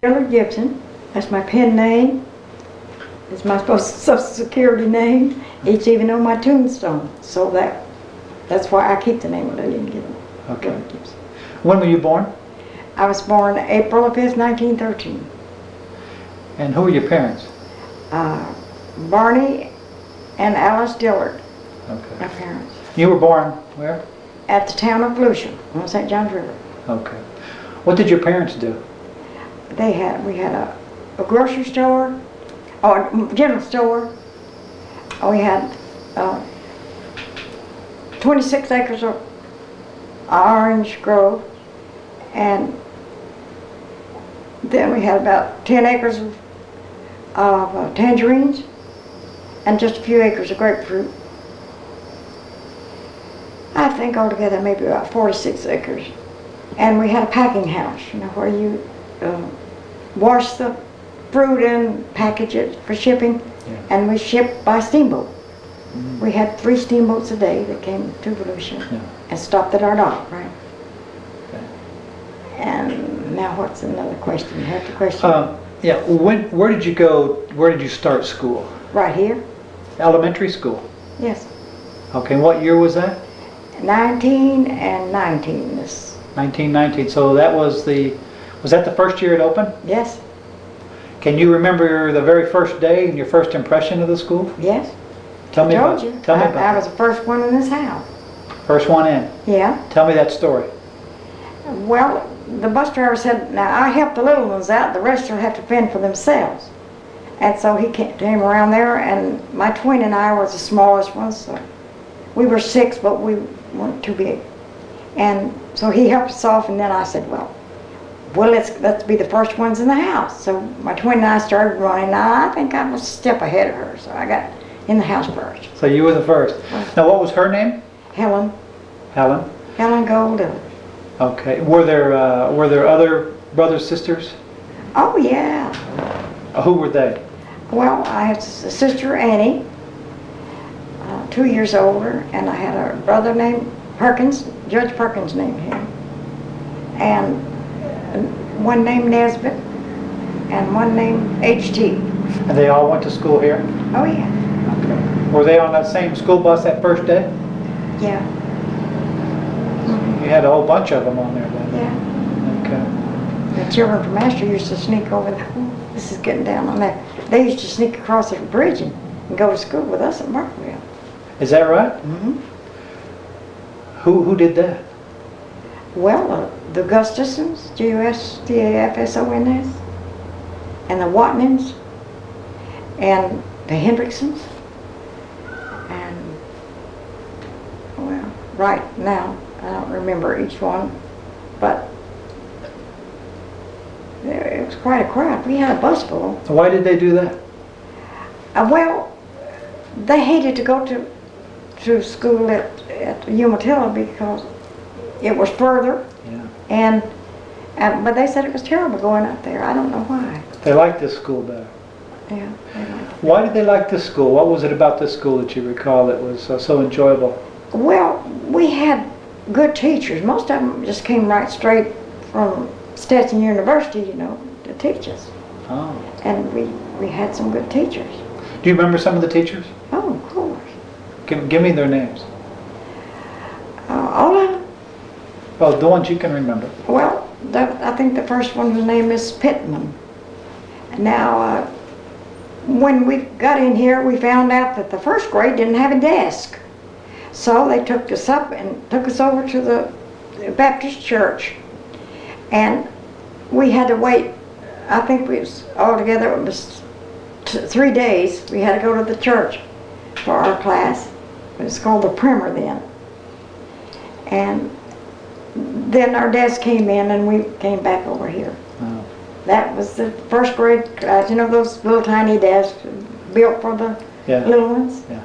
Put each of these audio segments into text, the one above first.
Dillard Gibson. That's my pen name. It's my social security name. It's even on my tombstone. So that's why I keep the name of Lillian Gibson. Okay. When were you born? I was born April 5th, 1913. And who were your parents? Barney and Alice Dillard, Okay. my parents. You were born where? At the town of Lucia on St. John's River. Okay. What did your parents do? We had a grocery store, or a general store. We had 26 acres of orange grove, and then we had about 10 acres of tangerines, and just a few acres of grapefruit. I think altogether maybe about 46 acres. And we had a packing house, you know, where you wash the fruit and package it for shipping. Yeah. And we shipped by steamboat. We had 3 steamboats a day that came to Volusia and stopped at our dock, right? Okay. And now what's another question? You have the question? Yeah, where did you go, where did you start school? Right here? Elementary school? Yes. Okay, and what year was that? 19 and 19. This. 1919, so that was that the first year it opened? Yes. Can you remember the very first day and your first impression of the school? Yes. Tell me about you. it. Tell me about I was the first one in this house. First one in? Yeah. Tell me that story. Well, the bus driver said, now I help the little ones out, the rest will have to fend for themselves. And so he came around there, and my twin and I was the smallest ones. So we were 6, but we weren't too big. And so he helped us off, and then I said, well, let's be the first ones in the house. So my twin and I started running. Now I think I was a step ahead of her, so I got in the house first. So you were the first. Now what was her name? Helen. Helen? Helen Gold. Okay. Were there other brothers, sisters? Oh yeah. Who were they? Well, I had a sister, Annie, 2 years older, and I had a brother named Perkins, Judge Perkins named him, and one named Nesbitt, and one named H.T. And they all went to school here? Oh yeah. Okay. Were they on that same school bus that first day? Yeah. You had a whole bunch of them on there then? Yeah. Okay. The children from Astor used to sneak over this is getting down on that. They used to sneak across the bridge and go to school with us at Markville. Is that right? Mm-hmm. Who did that? Well, the Gustafsons, Gustafsons, and the Watmans, and the Hendricksons, and, well, right now, I don't remember each one, but it was quite a crowd. We had a bus full. So why did they do that? Well, they hated to go to school at Umatilla because it was further. Yeah. But they said it was terrible going up there. I don't know why. They liked this school better. Yeah, they liked it. Why did they like this school? What was it about this school that you recall that was so enjoyable? Well, we had good teachers. Most of them just came right straight from Stetson University, you know, to teach us. Oh. And we had some good teachers. Do you remember some of the teachers? Oh, of course. Give me their names. All of them. Well, the ones you can remember. Well, I think the first one was named Miss Pittman. Now, when we got in here, we found out that the first grade didn't have a desk. So they took us up and took us over to the Baptist church. And we had to wait, I think it was 3 days. We had to go to the church for our class. It was called the primer then. And then our desk came in and we came back over here. Oh. That was the first grade class. You know those little tiny desks built for the little ones? Yeah.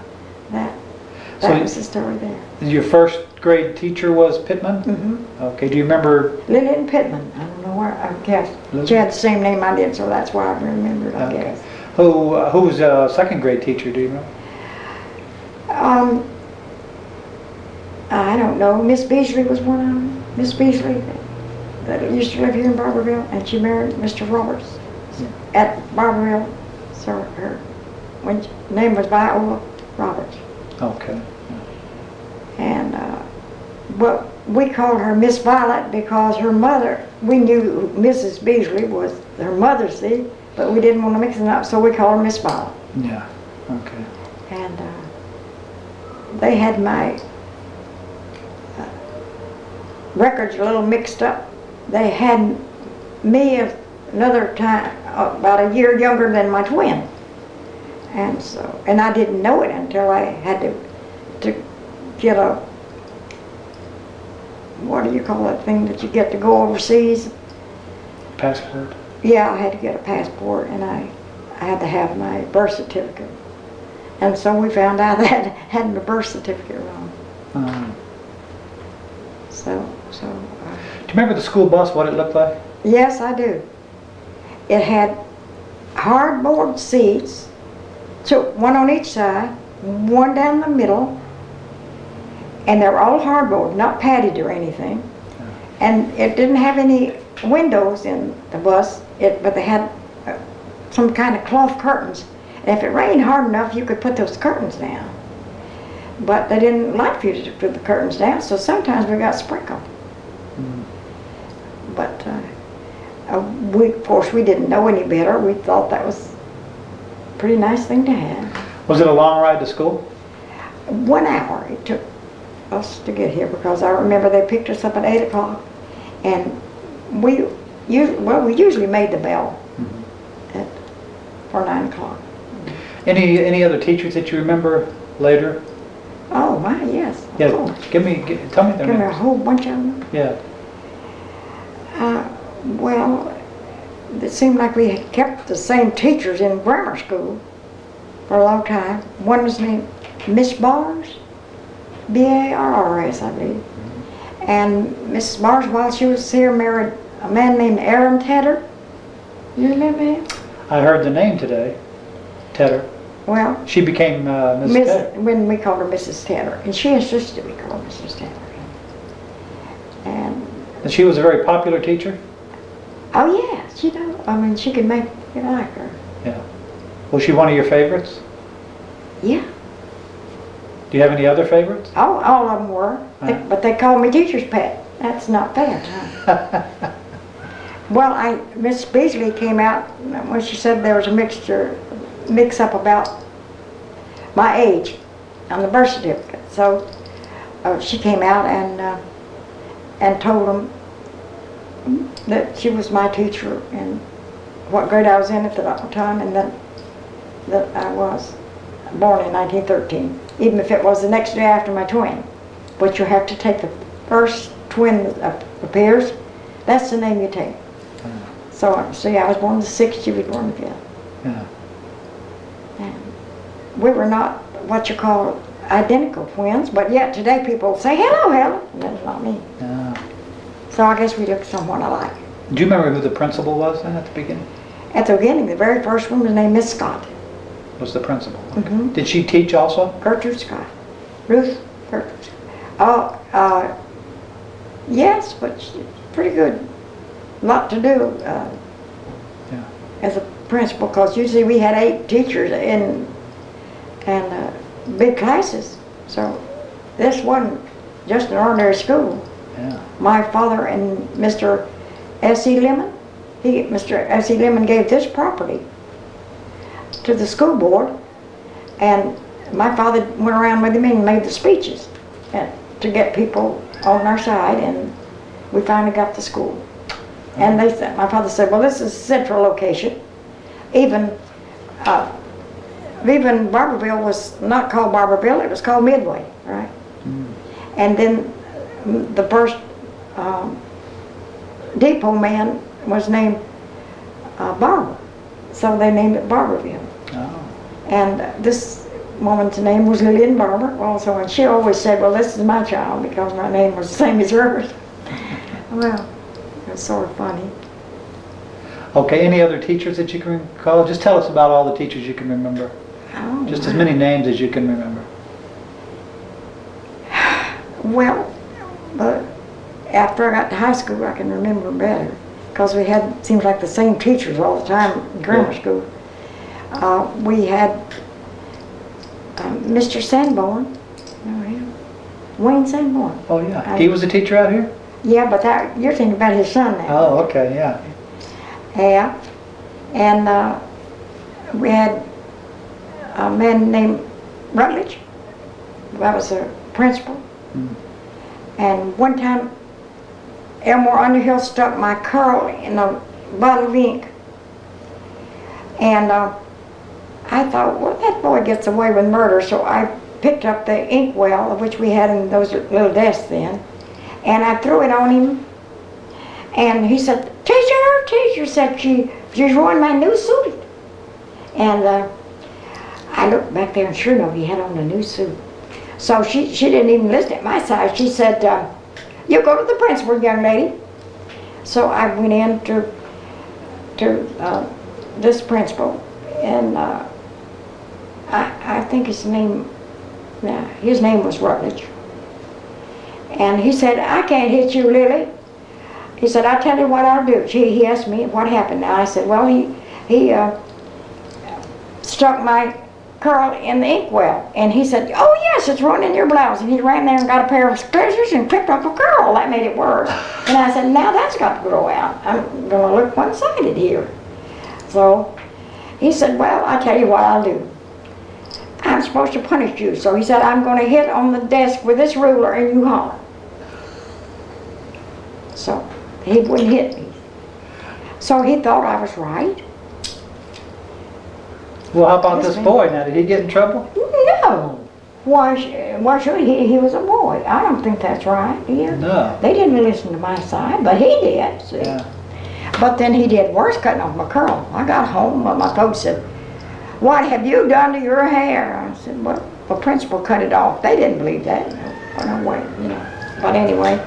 That was the story there. Your first grade teacher was Pittman? Mm-hmm. Okay, do you remember? Lillian Pittman. I don't know where, I guess. Lillian? She had the same name I did, so that's why I remembered, I guess. Who was a second grade teacher, do you know? I don't know. Miss Beasley was one of them. Miss Beasley. that used to live here in Barberville, and she married Mr. Roberts at Barberville. So her name was Viola Roberts. Okay. And but we called her Miss Violet because her mother, we knew Mrs. Beasley was her mother's name, but we didn't want to mix it up, so we called her Miss Violet. Yeah. Okay. And they had my records a little mixed up. They had me another time about a year younger than my twin, and I didn't know it until I had to get a, what do you call that thing that you get to go overseas? Passport? Yeah, I had to get a passport, and I had to have my birth certificate. And so we found out that I had my birth certificate wrong. Do you remember the school bus, what it looked like? Yes, I do. It had hardboard seats, so one on each side, one down the middle, and they were all hardboard, not padded or anything. And it didn't have any windows in the bus, but they had some kind of cloth curtains. And if it rained hard enough, you could put those curtains down. But they didn't like for you to put the curtains down, so sometimes we got sprinkled. But of course, we didn't know any better. We thought that was a pretty nice thing to have. Was it a long ride to school? 1 hour it took us to get here, because I remember they picked us up at 8 o'clock, and we usually made the bell for 9 o'clock. Any other teachers that you remember later? Oh my, yes. Yeah, of course. tell me their Give me a names. whole bunch of them. Yeah. Well, it seemed like we had kept the same teachers in grammar school for a long time. One was named Miss Bars, B-A-R-R-S, I believe. And Mrs. Bars, while she was here, married a man named Aaron Tedder. You remember him? I heard the name today, Tedder. Well, She became Mrs. Tedder. when we called her Mrs. Tedder, and she insisted to be called Mrs. Tedder. And she was a very popular teacher? Oh yes, I mean, she could make you like her. Yeah. Was she one of your favorites? Yeah. Do you have any other favorites? Oh, all of them were, but they called me teacher's pet. That's not fair, huh? Well, Miss Beasley came out when she said there was a mix-up about my age on the birth certificate. So she came out and told them that she was my teacher and what grade I was in at the time, and that I was born in 1913, even if it was the next day after my twin. But you have to take the first twin that appears. That's the name you take. So, see, I was born the 6th, she was born the 5th. Yeah. And we were not what you call identical twins, but yet today people say, hello, Helen. And that's not me. Yeah. So I guess we look somewhat alike. Do you remember who the principal was then at the beginning? At the beginning, the very first one was named Miss Scott. Was the principal? Okay. Mhm. Did she teach also? Gertrude Scott. Ruth Gertrude Scott. Oh, yes, but she's pretty good. Lot to do as a principal, because usually we had 8 teachers and big classes. So this wasn't just an ordinary school. Yeah. My father and Mr. S.E. Lemon, Mr. S.E. Lemon gave this property to the school board, and my father went around with him and made the speeches to get people on our side, and we finally got the school. And my father said, well, this is a central location. Even Barberville was not called Barberville, it was called Midway, right? And then the first depot man was named Barber, so they named it Barberville. Oh. And this woman's name was Lillian Barber also, and she always said, well, this is my child, because my name was the same as hers. Well, it was sort of funny. Okay, any other teachers that you can recall? Just tell us about all the teachers you can remember. Oh, Just as many names as you can remember. Well, but after I got to high school, I can remember better, because we had, seems like the same teachers all the time in grammar school. We had Mr. Sanborn, know him? Wayne Sanborn. Oh, yeah. He was a teacher out here? Yeah, but that, you're thinking about his son now. Oh, okay, yeah. Yeah. And we had a man named Rutledge. That was the principal. And one time, Elmore Underhill stuck my curl in a bottle of ink. And I thought, well, that boy gets away with murder, so I picked up the ink well, of which we had in those little desks then, and I threw it on him. And he said, teacher said she's ruined my new suit. And I looked back there, and sure enough, he had on a new suit. So she didn't even listen at my side. She said, you go to the principal, young lady. So I went in to this principal, and I think his name was Rutledge. And he said, I can't hit you, Lily. He said, I'll tell you what I'll do. He asked me what happened. Now I said, well, he stuck my curl in the inkwell. And he said, oh yes, it's running your blouse. And he ran there and got a pair of scissors and picked up a curl. That made it worse. And I said, now that's got to grow out. I'm going to look one-sided here. So he said, well, I'll tell you what I'll do. I'm supposed to punish you. So he said, I'm going to hit on the desk with this ruler and you holler. So he wouldn't hit me. So he thought I was right. Well, how about this boy now? Did he get in trouble? No. Why should he? He was a boy. I don't think that's right. Yeah. No. They didn't listen to my side, but he did. See? Yeah. But then he did worse, cutting off my curl. I got home, but my folks said, what have you done to your hair? I said, well, the principal cut it off. They didn't believe that. No way, you know. But anyway.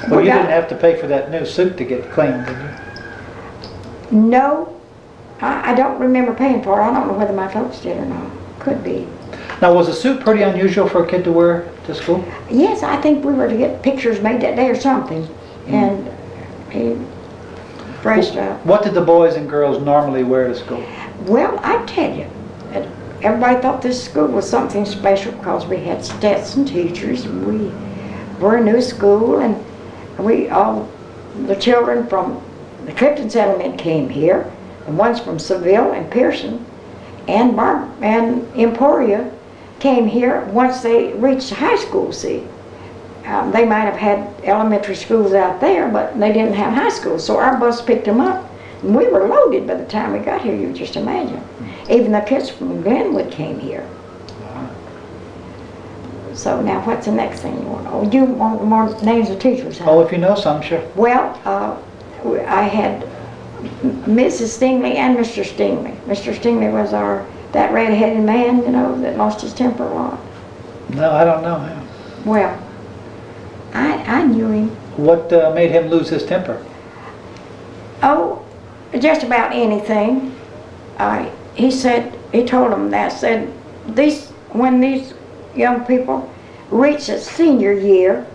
Well, you didn't have to pay for that new suit to get cleaned, did you? No. I don't remember paying for it. I don't know whether my folks did or not. Could be. Now, was a suit pretty unusual for a kid to wear to school? Yes, I think we were to get pictures made that day or something. And he dressed up. What did the boys and girls normally wear to school? Well, I tell you, everybody thought this school was something special because we had Stetson teachers. And we were a new school, and all the children from the Clifton settlement came here. The ones from Seville and Pearson and Emporia came here once they reached high school, see. They might have had elementary schools out there, but they didn't have high school. So our bus picked them up, and we were loaded by the time we got here, you just imagine. Even the kids from Glenwood came here. So now what's the next thing you want? Oh, you want more names of teachers, huh? Oh, if you know some, sure. Well, I had Mrs. Stingley and Mr. Stingley. Mr. Stingley was that red-headed man, you know, that lost his temper a lot. No, I don't know him. Well, I knew him. What made him lose his temper? Oh, just about anything. He told them that, said, when these young people reach a senior year,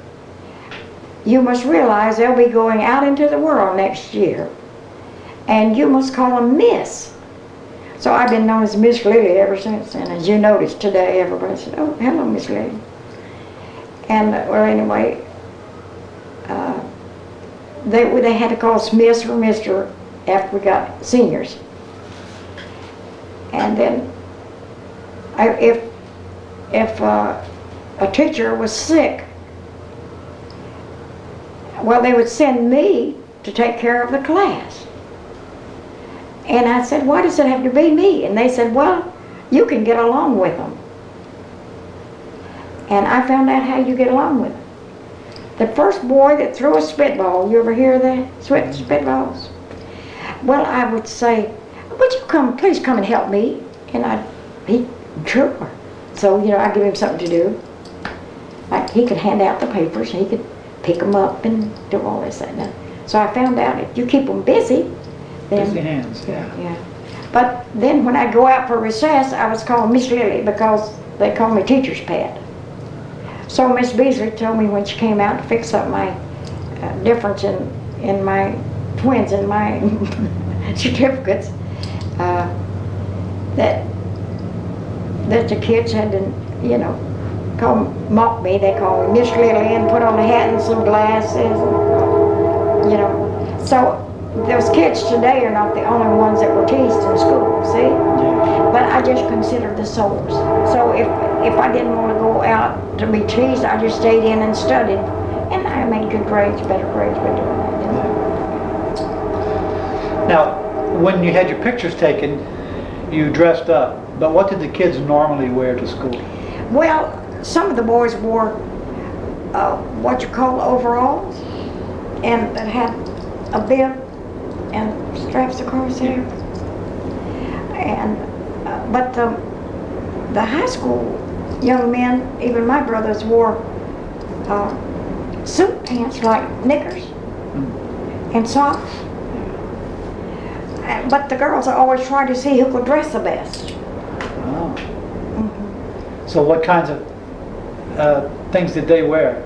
you must realize they'll be going out into the world next year. And you must call them Miss. So I've been known as Miss Lily ever since. And as you noticed today, everybody said, oh, hello, Miss Lily. And, well, anyway, they had to call us Miss or Mr. after we got seniors. And then, if a teacher was sick, well, they would send me to take care of the class. And I said, why does it have to be me? And they said, well, you can get along with them. And I found out how you get along with them. The first boy that threw a spitball, you ever hear that? Spitballs? Well, I would say, would you please come and help me? And he'd, sure. So, you know, I'd give him something to do. Like he could hand out the papers, he could pick them up and do all this and that. So I found out if you keep them busy, then, busy hands, yeah. But then when I go out for recess, I was called Miss Lily because they call me teacher's pet. So Miss Beasley told me when she came out to fix up my difference in my twins and my certificates, that the kids had to, you know, mock me. They call me Miss Lillian, put on a hat and some glasses, you know. So those kids today are not the only ones that were teased in school, see? Yeah. But I just considered the source. So if I didn't want to go out to be teased, I just stayed in and studied. And I made good grades, better grades by doing that. You know? Now, when you had your pictures taken, you dressed up, but what did the kids normally wear to school? Well, some of the boys wore what you call overalls, and that had a bib and straps across there. And but the high school young men, even my brothers, wore suit pants like knickers and socks. But the girls always tried to see who could dress the best. Oh. So what kinds of things did they wear?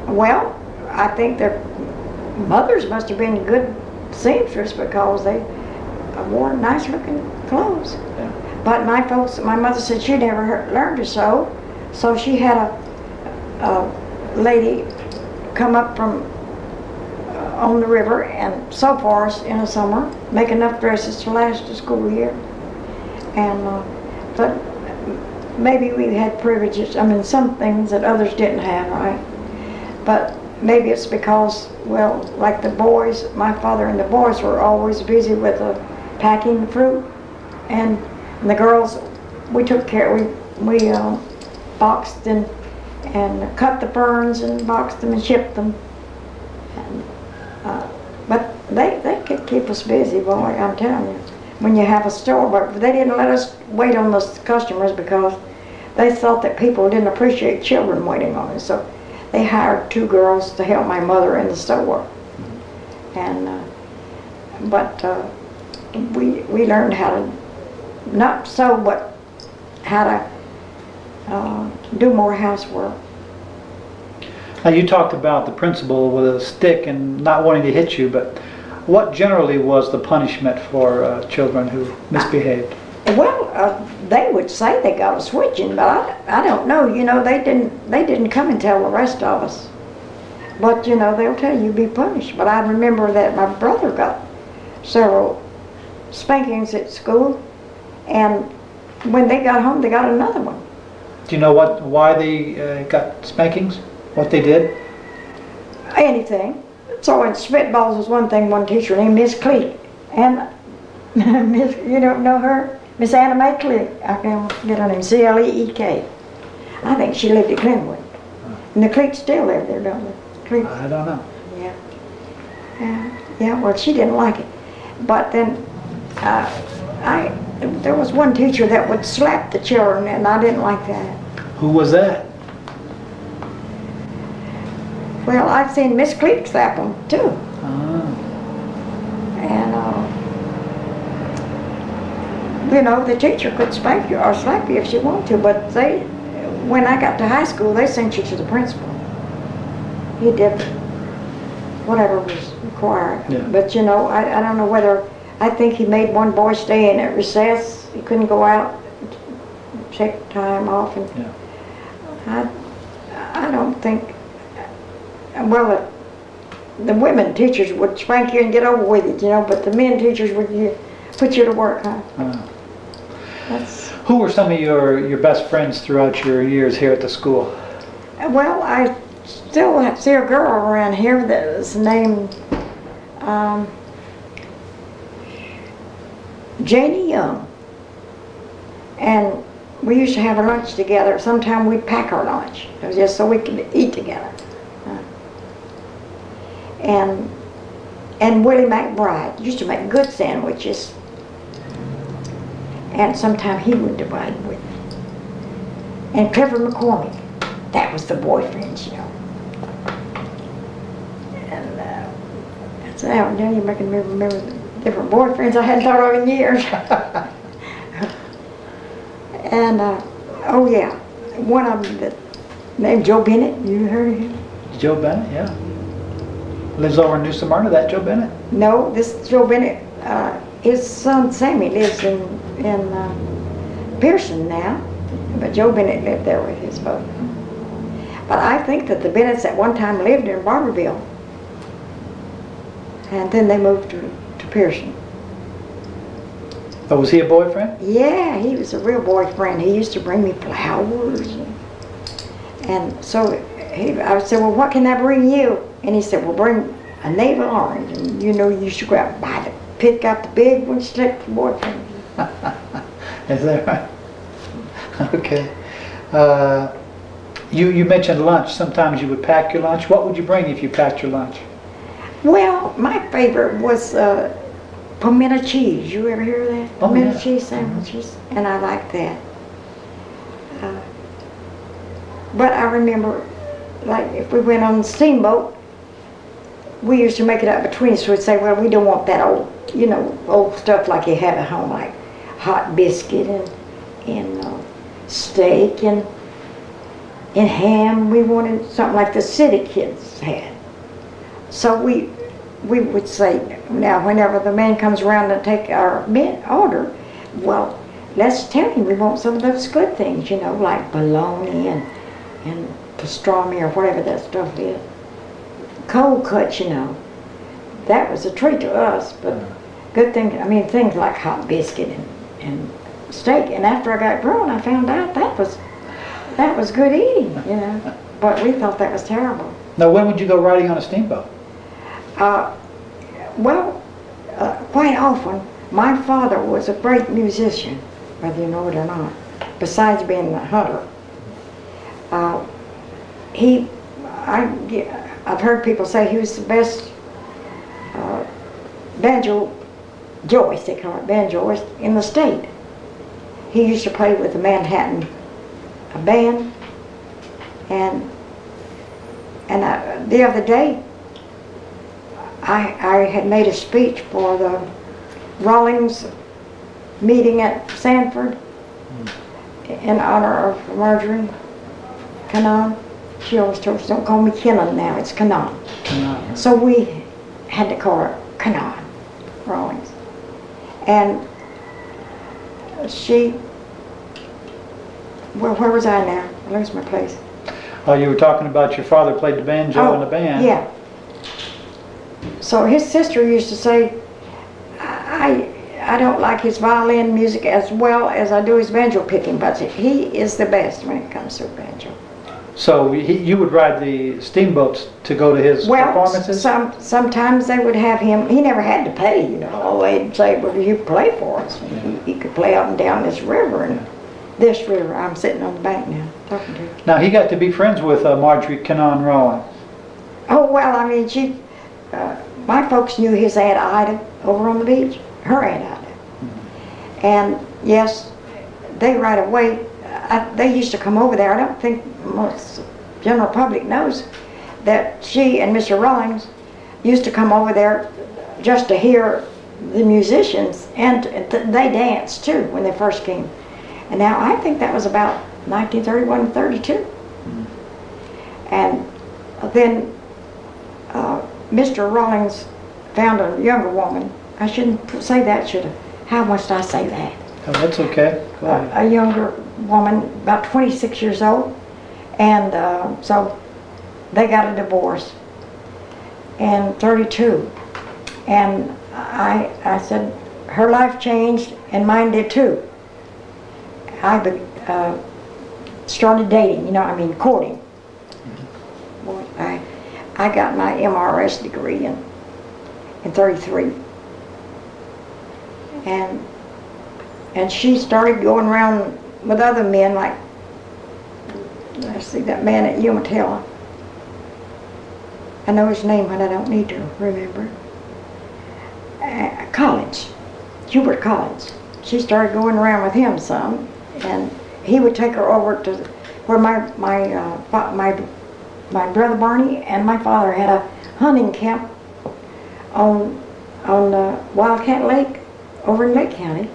Well, I think their mothers must have been good seamstress because they wore nice looking clothes. Yeah. But my mother said she never learned to sew, so she had a lady come up from on the river and sew for us in the summer, make enough dresses to last the school year. And but maybe we had privileges. I mean, some things that others didn't have, right? But maybe it's because, well, like the boys, my father and the boys were always busy with packing the fruit, and the girls, we took care. We boxed and cut the ferns and boxed them and shipped them. And, but they could keep us busy, boy. I'm telling you. When you have a store, but they didn't let us wait on the customers because they thought that people didn't appreciate children waiting on us. So they hired 2 girls to help my mother in the store. And but we learned how to not sew, but how to do more housework. Now you talked about the principal with a stick and not wanting to hit you, but what generally was the punishment for children who misbehaved? Well, they would say they got a switching, but I don't know. You know, they didn't come and tell the rest of us. But you know, they'll tell you be punished. But I remember that my brother got several spankings at school, and when they got home, they got another one. Do you know why they got spankings? What they did? Anything. So in spitballs was one thing. One teacher named Miss Cleek, and Miss, you don't know her, Miss Anna Mae Cleek. I can't forget her name. C-L-E-E-K. I think she lived at Glenwood, and the Cleeks still live there, don't they? Cleeks. I don't know. Yeah. Yeah. Well, she didn't like it, but then there was one teacher that would slap the children, and I didn't like that. Who was that? Well, I've seen Miss Cleek slap them too. And you know, the teacher could spank you or slap you if she wanted to, but when I got to high school, they sent you to the principal. He did whatever was required. Yeah. But you know, I don't know whether, I think he made one boy stay in at recess. He couldn't go out, take time off, and yeah. I don't think. Well, the women teachers would spank you and get over with it, you know, but the men teachers would put you to work, huh? Who were some of your best friends throughout your years here at the school? Well, I still see a girl around here that is named Janie Young. And we used to have our lunch together. Sometimes we'd pack our lunch, just so we could eat together. And Willie McBride used to make good sandwiches, and sometimes he would divide with me. And Clifford McCormick, that was the boyfriends, you know. And so now you're making me remember the different boyfriends I hadn't thought of in years. And oh yeah, one of them named Joe Bennett. You heard of him? Joe Bennett, yeah. Lives over in New Smyrna, that Joe Bennett? No, this is Joe Bennett. His son Sammy lives in Pearson now, but Joe Bennett lived there with his folks. But I think that the Bennetts at one time lived in Barberville, and then they moved to Pearson. Oh, was he a boyfriend? Yeah, he was a real boyfriend. He used to bring me flowers, and so I said, well, what can I bring you? And he said, well, bring a navel orange, and you know you should go out and buy it. Pick out the big one, select the boyfriend. Is that right? Okay. You mentioned lunch. Sometimes you would pack your lunch. What would you bring if you packed your lunch? Well, my favorite was pimento cheese. You ever hear of that? Oh, Pimento yeah. cheese sandwiches, and I like that. But I remember, like, if we went on the steamboat, we used to make it up between us. We'd say, well, we don't want that old, old stuff like you have at home, like hot biscuit and steak and ham. We wanted something like the city kids had. So we would say, now whenever the man comes around to take our order, well, let's tell him we want some of those good things, like bologna and pastrami or whatever that stuff is. Cold cuts, that was a treat to us, but good thing, things like hot biscuit and steak. And after I got grown, I found out that was good eating, but we thought that was terrible. Now, when would you go riding on a steamboat? Quite often. My father was a great musician, whether you know it or not, besides being a hunter. I've heard people say he was the best banjoist, they call it banjoist, in the state. He used to play with the Manhattan band, and the other day I had made a speech for the Rawlings meeting at Sanford in honor of Marjorie Cannon. She always told us, don't call me Kennan now, it's Cannon. So we had to call her Cannon Rawlings. And where was I now? I lost my place. Oh, you were talking about your father played the banjo in the band. Yeah. So his sister used to say, I don't like his violin music as well as I do his banjo picking, but he is the best when it comes to banjo. So you would ride the steamboats to go to his performances? Sometimes they would have him. He never had to pay, They'd say, well, you play for us. He could play up and down this river, and this river. I'm sitting on the bank now, talking to you. Now, he got to be friends with Marjorie Cannon Rawlings. Oh, well, my folks knew his Aunt Ida over on the beach, her Aunt Ida. And yes, they right away, they used to come over there. I don't think most general public knows that she and Mr. Rawlings used to come over there just to hear the musicians, and they danced too when they first came. And now I think that was about 1931, 32. And then Mr. Rawlings found a younger woman. I shouldn't say that, should I? How must I say that? Oh, that's okay. Go ahead. A younger woman, about 26 years old, and so they got a divorce in 32. And I said, her life changed and mine did too. I started dating, courting. Well, I got my MRS degree in 33. And she started going around with other men, like, let's see, that man at Umatilla. I know his name, but I don't need to remember. Collins, Hubert Collins. She started going around with him some, and he would take her over to where my brother Barney and my father had a hunting camp on Wildcat Lake over in Lake County.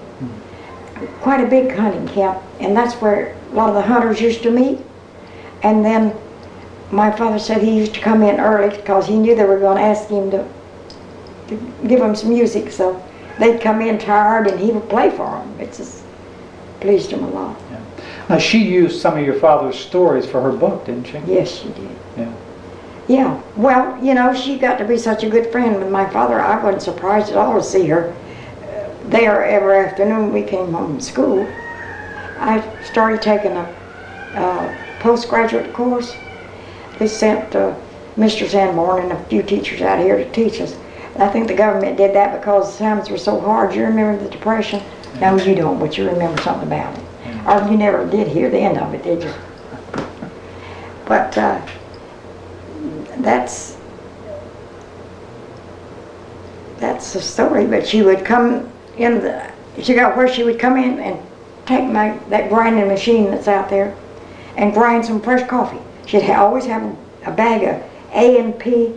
Quite a big hunting camp, and that's where a lot of the hunters used to meet. And then my father said he used to come in early because he knew they were going to ask him to give them some music, so they'd come in tired and he would play for them. It just pleased him a lot. Yeah. Now, she used some of your father's stories for her book, didn't she? Yes, she did. Yeah. Yeah, well, you know, she got to be such a good friend with my father. I wasn't surprised at all to see her there every afternoon we came home from school. I started taking a postgraduate course. They sent Mr. Sanborn and a few teachers out here to teach us. I think the government did that because times were so hard. You remember the Depression? No, you don't, but you remember something about it. Or you never did hear the end of it, did you? But that's the story. But she would come in she got where she would come in and take that grinding machine that's out there and grind some fresh coffee. She'd always have a bag of A&P.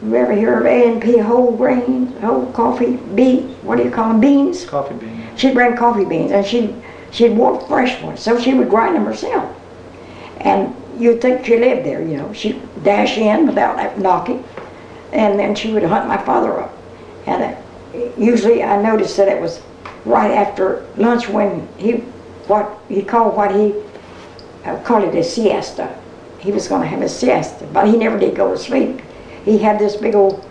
You ever hear of A&P, whole grains, whole coffee, what do you call them, beans? Coffee beans. She'd bring coffee beans, and she'd want fresh ones, so she would grind them herself. And you'd think she lived there, you know. She'd dash in without knocking, and then she would hunt my father up. And usually I noticed that it was right after lunch when he called it a siesta. He was going to have a siesta, but he never did go to sleep. He had this big old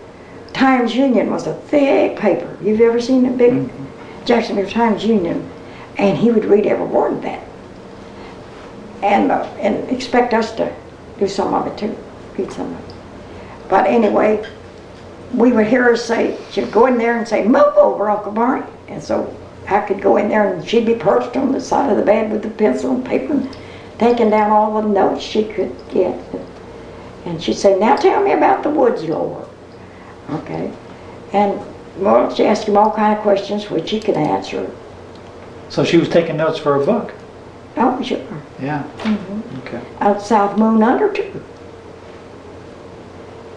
Times Union, was a thick paper. You've ever seen a big Jacksonville Times Union? And he would read every word of that, and expect us to do some of it too, read some of it. But anyway, we would hear her say, she'd go in there and say, "Move over, Uncle Barney." And so I could go in there and she'd be perched on the side of the bed with the pencil and paper and taking down all the notes she could get. And she'd say, "Now tell me about the woods lore." Okay. And well, she asked him all kind of questions which he could answer. So she was taking notes for her book? Oh, sure. Yeah. Mm-hmm. Okay. Out South Moon Under too.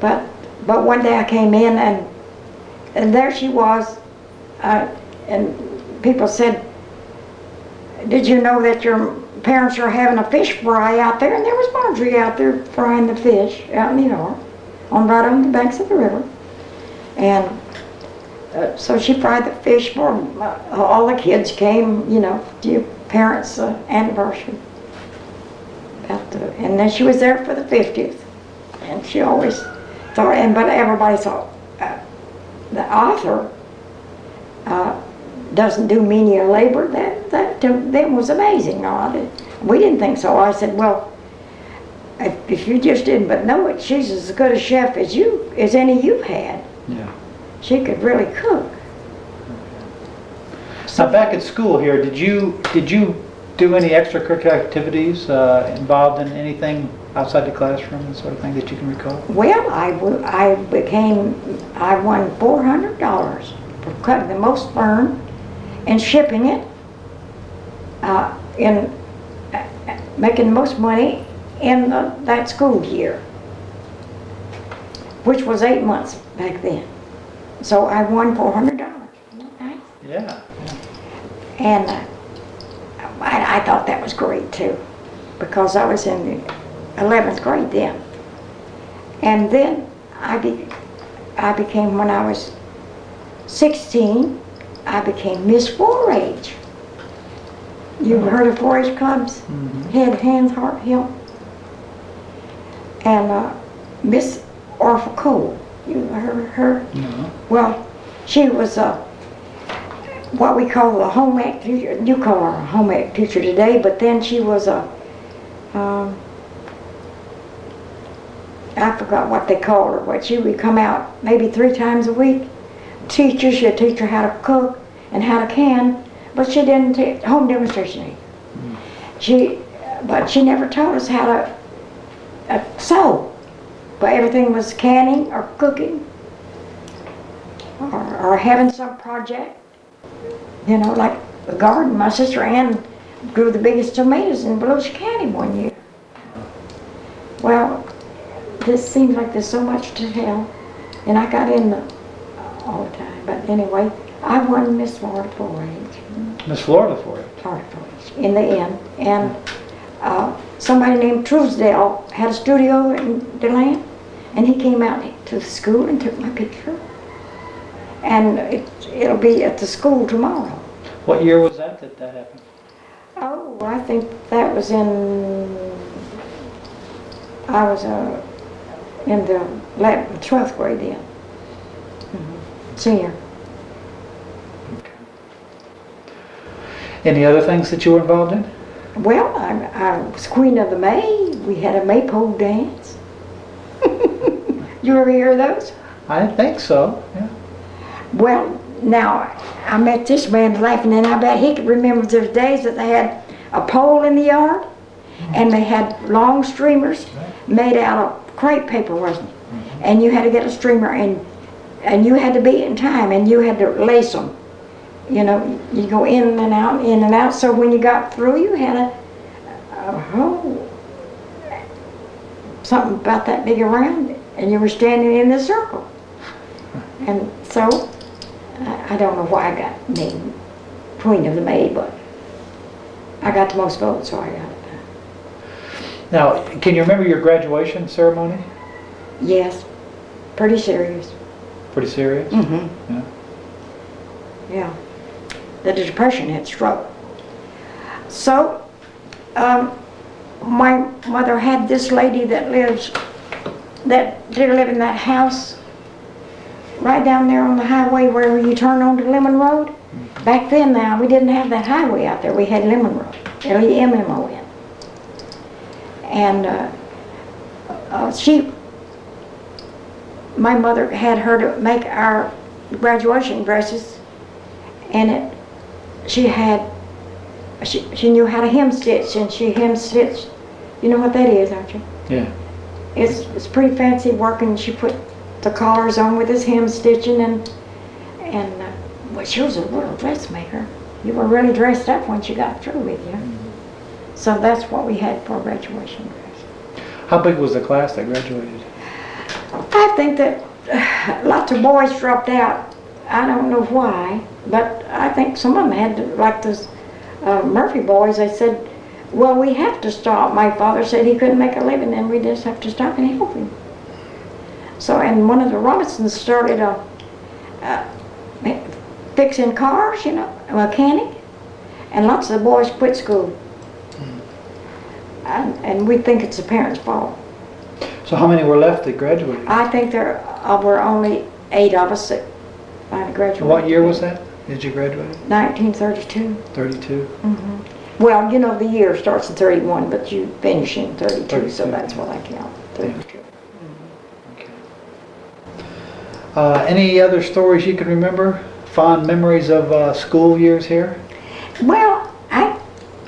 But one day I came in and there she was, and people said, "Did you know that your parents are having a fish fry out there?" And there was Marjorie out there frying the fish out in the yard, right on the banks of the river. And so she fried the fish for all the kids came, you know, to your parents' anniversary. And then she was there for the 50th. And she always thought, but everybody thought, the author doesn't do menial labor. That to them was amazing. We didn't think so. I said, well, if you just didn't but know it, she's as good a chef as any you've had. Yeah. She could really cook. Now, back at school here, did you do any extracurricular activities involved in anything outside the classroom and sort of thing that you can recall? Well, I won $400 for cutting the most fern and shipping it, making the most money in that school year, which was 8 months back then. So I won $400. Nice. Yeah. And I thought that was great too, because I was in the 11th grade then. And then I became, when I was 16, I became Miss 4-H. You've heard of 4-H clubs? Mm-hmm. Head, hands, heart, heel. And Miss Orpha Cole, you heard of her? No. Well, she was what we call a home ec teacher. You call her a home ec teacher today, but then she was I forgot what they called her, but she would come out maybe 3 times a week. She'd teach her how to cook and how to can, but she didn't teach home demonstration. But she never taught us how to sew. But everything was canning or cooking or having some project. You know, like the garden. My sister Ann grew the biggest tomatoes in Volusia County one year. Well, this seems like there's so much to tell, and I got in all the time. But anyway, I won Miss Florida 4-H. Miss Florida for it. Florida 4-H in the end, and somebody named Truesdale had a studio in Dillard, and he came out to the school and took my picture. And it'll be at the school tomorrow. What year was that happened? Oh, I think that was I was in the 12th grade then. Senior. Okay. Any other things that you were involved in? Well, I was Queen of the May. We had a maypole dance. You ever hear of those? I think so, yeah. Well, now, I met this man laughing, and I bet he could remember those days that they had a pole in the yard, and they had long streamers made out of crepe paper, wasn't it? And you had to get a streamer, and you had to be in time, and you had to lace them. You know, you go in and out, so when you got through, you had a hole, something about that big around it, and you were standing in the circle. And so, I don't know why I got named Queen of the May, but I got the most votes, so I got it. Now, can you remember your graduation ceremony? Yes, pretty serious. Pretty serious? Mm-hmm. Yeah. Yeah. The Depression had struck. So, my mother had this lady that did live in that house right down there on the highway where you turn onto Lemon Road. Back then now, we didn't have that highway out there. We had Lemon Road, L-E-M-M-O-N. And my mother had her to make our graduation dresses, and she knew how to hem stitch, and she hem stitched. You know what that is, don't you? Yeah. It's pretty fancy work, and she put the collars on with this hem stitching, and well, she was a little dressmaker. You were really dressed up when she got through with you. Mm-hmm. So that's what we had for graduation dress. How big was the class that graduated? I think that lots of boys dropped out. I don't know why, but I think some of them had to, like those Murphy boys, they said, well, we have to stop. My father said he couldn't make a living, and we just have to stop and help him. So, and one of the Robinsons started fixing cars, you know, a mechanic, and lots of the boys quit school. And we think it's the parents' fault. So how many were left that graduated? I think there were only 8 of us that finally graduated. What year was that? Did you graduate? 1932. 32? Mm-hmm. Well, you know, the year starts in 31, but you finish in 32, so that's what I count, 32. Yeah. Okay. Any other stories you can remember? Fond memories of school years here? Well,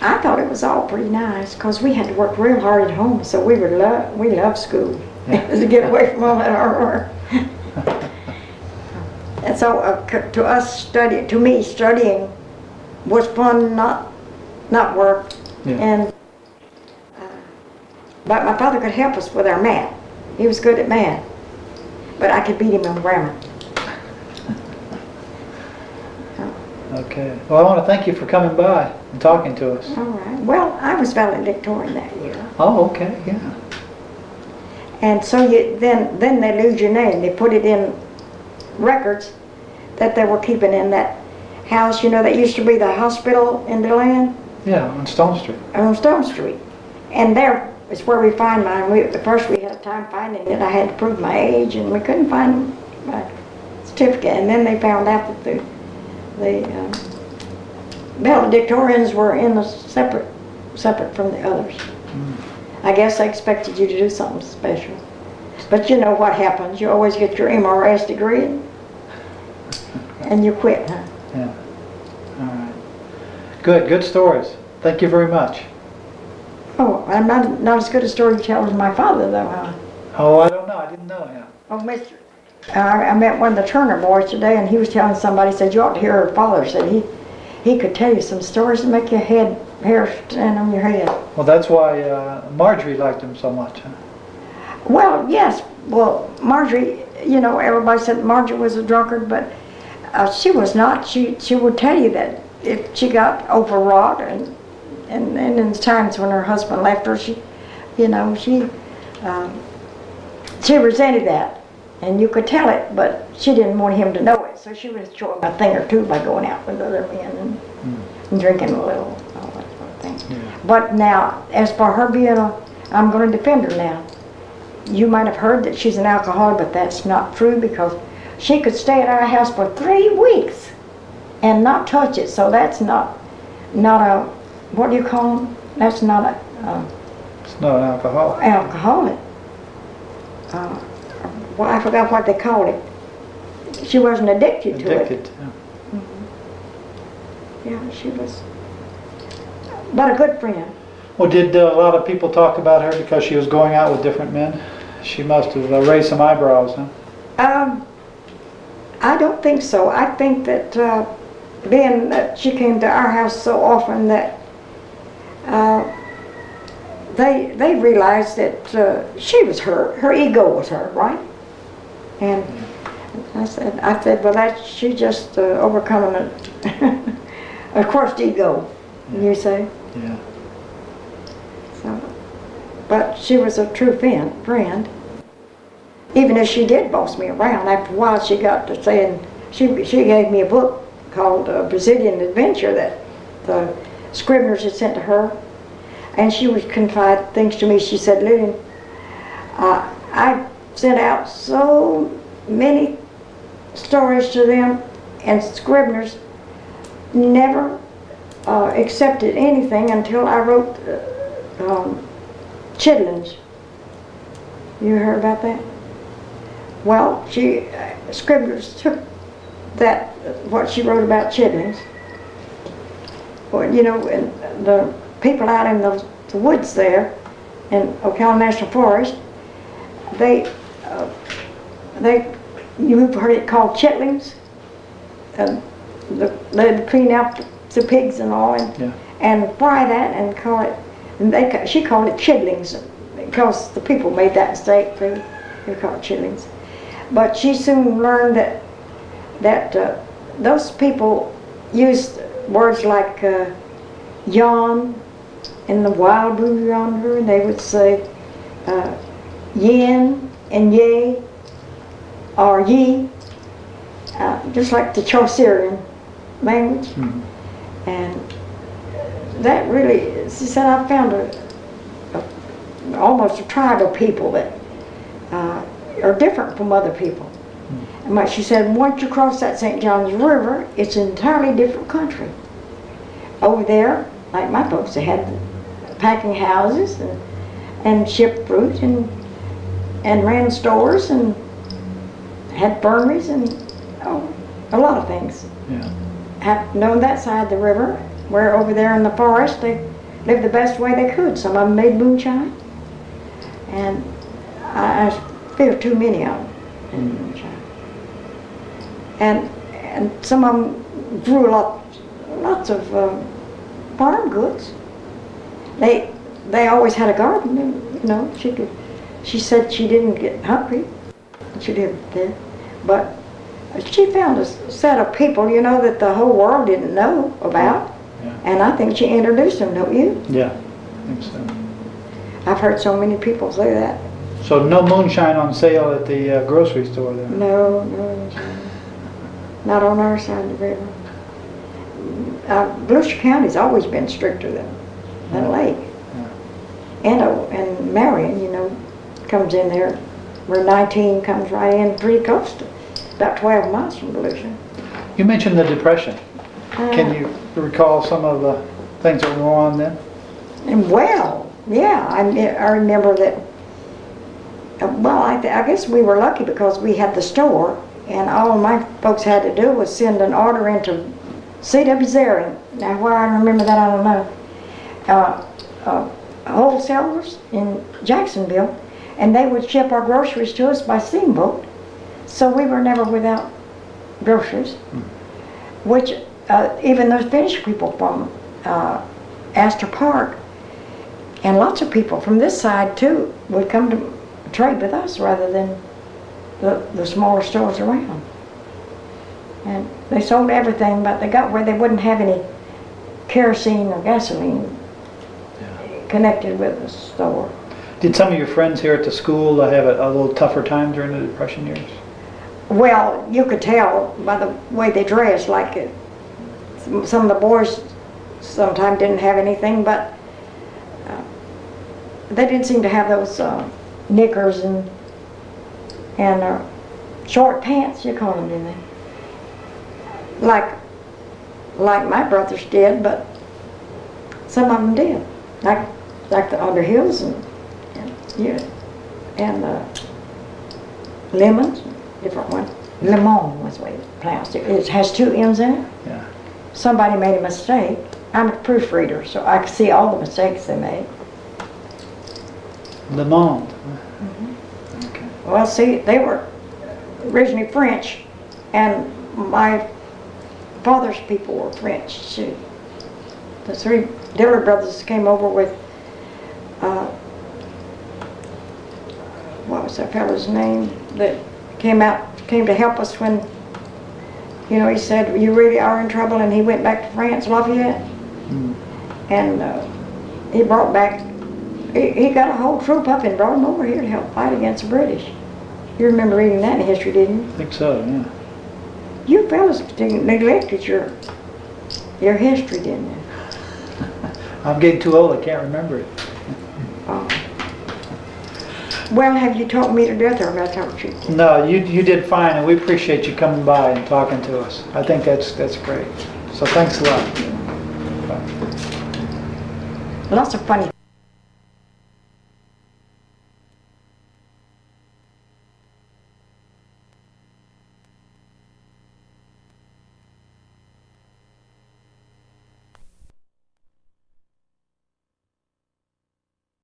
I thought it was all pretty nice because we had to work real hard at home, so we loved school. Yeah. To get away from all that hard work. And so to me, studying was fun, not work. Yeah. And but my father could help us with our math. He was good at math, but I could beat him in grammar. Okay. Well, I want to thank you for coming by and talking to us. All right. Well, I was valedictorian that year. Oh, okay. Yeah. And so then they lose your name. They put it in records that they were keeping in that house, you know, that used to be the hospital in DeLand. Yeah, on Stone Street. On Stone Street. And there is where we find mine. At first we had a time finding it. I had to prove my age, and we couldn't find my certificate. And then they found out that the valedictorians were in a separate from the others. I guess they expected you to do something special. But you know what happens. You always get your MRS degree and you quit, huh? Yeah. All right. Good stories. Thank you very much. Oh, I'm not as good a storyteller as my father, though, huh? Oh, I don't know. I didn't know him. Oh, Mr. I met one of the Turner boys today, and he was telling somebody, said, you ought to hear her father. Said he could tell you some stories that make your hair stand on your head. Well, that's why Marjorie liked him so much, huh? Well, yes. Well, Marjorie, you know, everybody said Marjorie was a drunkard, but she was not. She would tell you that if she got overwrought and in times when her husband left her, she, you know, she resented that, and you could tell it, but she didn't want him to know it, so she would show him a thing or two by going out with other men and drinking a little, all that sort of thing. Yeah. But now, as for her being I'm going to defend her now. You might have heard that she's an alcoholic, but that's not true, because she could stay at our house for 3 weeks and not touch it. So that's not a, what do you call them? That's not a It's not an alcoholic. alcoholic. Well, I forgot what they called it. She wasn't addicted to it. Addicted. Yeah. Yeah, she was, but a good friend. Well, did a lot of people talk about her because she was going out with different men? She must have raised some eyebrows, huh? I don't think so. I think that being that she came to our house so often that they realized that she was her ego was her, right? And I said, well, she just overcoming a crushed ego, you say. Yeah. So, but she was a true friend. Even if she did boss me around, after a while she got to saying, she gave me a book called Brazilian Adventure that the Scribners had sent to her, and she would confide things to me. She said, Lillian, I sent out so many stories to them, and Scribners never accepted anything until I wrote Chitlins. You heard about that? Well, Scribners took that, what she wrote about Chitlins. Well, you know, and the people out in the woods there in Ocala National Forest, you've heard it called chitlings. They'd clean out the pigs and all, and fry that and call it. And she called it chitlings because the people made that mistake. They called it chitlings. But she soon learned that those people used words like yawn in the wild blue yonder, and they would say yin and yay or ye, just like the Chaucerian language. And that really, she said, I found almost a tribe of people that are different from other people. And she said, once you cross that St. Johns River, it's an entirely different country. Over there, like my folks, they had packing houses and shipped fruit and ran stores and had ferneries and a lot of things. Have known that side of the river, where over there in the forest they lived the best way they could. Some of them made moonshine, and I feel too many of them in moonshine. And some of them grew lots of farm goods. They always had a garden, and, you know, she said she didn't get hungry. She lived there, but she found a set of people, you know, that the whole world didn't know about, and I think she introduced them, don't you? Yeah, I think so. I've heard so many people say that. So no moonshine on sale at the grocery store there? No, not on our side of the river. Volusia County's always been stricter than Lake. And Marion, you know, comes in there, where 19 comes right in pretty close to, about 12 miles from Volusia. You mentioned the Depression. Can you recall some of the things that were on then? And well, yeah, I remember that. Well, I guess we were lucky because we had the store, and all my folks had to do was send an order into C.W. Zering. Now, why I remember that, I don't know. Wholesalers in Jacksonville, and they would ship our groceries to us by steamboat, so we were never without groceries. Which even those Finnish people from Astor Park, and lots of people from this side too, would come to trade with us rather than the smaller stores around. And they sold everything, but they got where they wouldn't have any kerosene or gasoline connected with the store. Did some of your friends here at the school have a little tougher time during the Depression years? Well, you could tell by the way they dressed, like it. Some of the boys sometimes didn't have anything, but they didn't seem to have those knickers and short pants, you call them, didn't they? Like my brothers did, but some of them did. Like the Underhills and Lemons, different one. Lemon was the way it's pronounced. It has two M's in it. Yeah. Somebody made a mistake. I'm a proofreader, so I can see all the mistakes they made. Le Monde. Okay. Well, see, they were originally French, and my father's people were French too. The three Dillard brothers came over with, what was that fellow's name that came to help us when, you know, he said, you really are in trouble, and he went back to France, Lafayette. Mm. And he brought back, he got a whole troop up and brought them over here to help fight against the British. You remember reading that in history, didn't you? I think so, yeah. You fellas neglected your history, didn't you? I'm getting too old, I can't remember it. Oh. Well, have you talked me to death, or have I talked you? No, you did fine, and we appreciate you coming by and talking to us. I think that's great. So thanks a lot. Bye. Lots of funny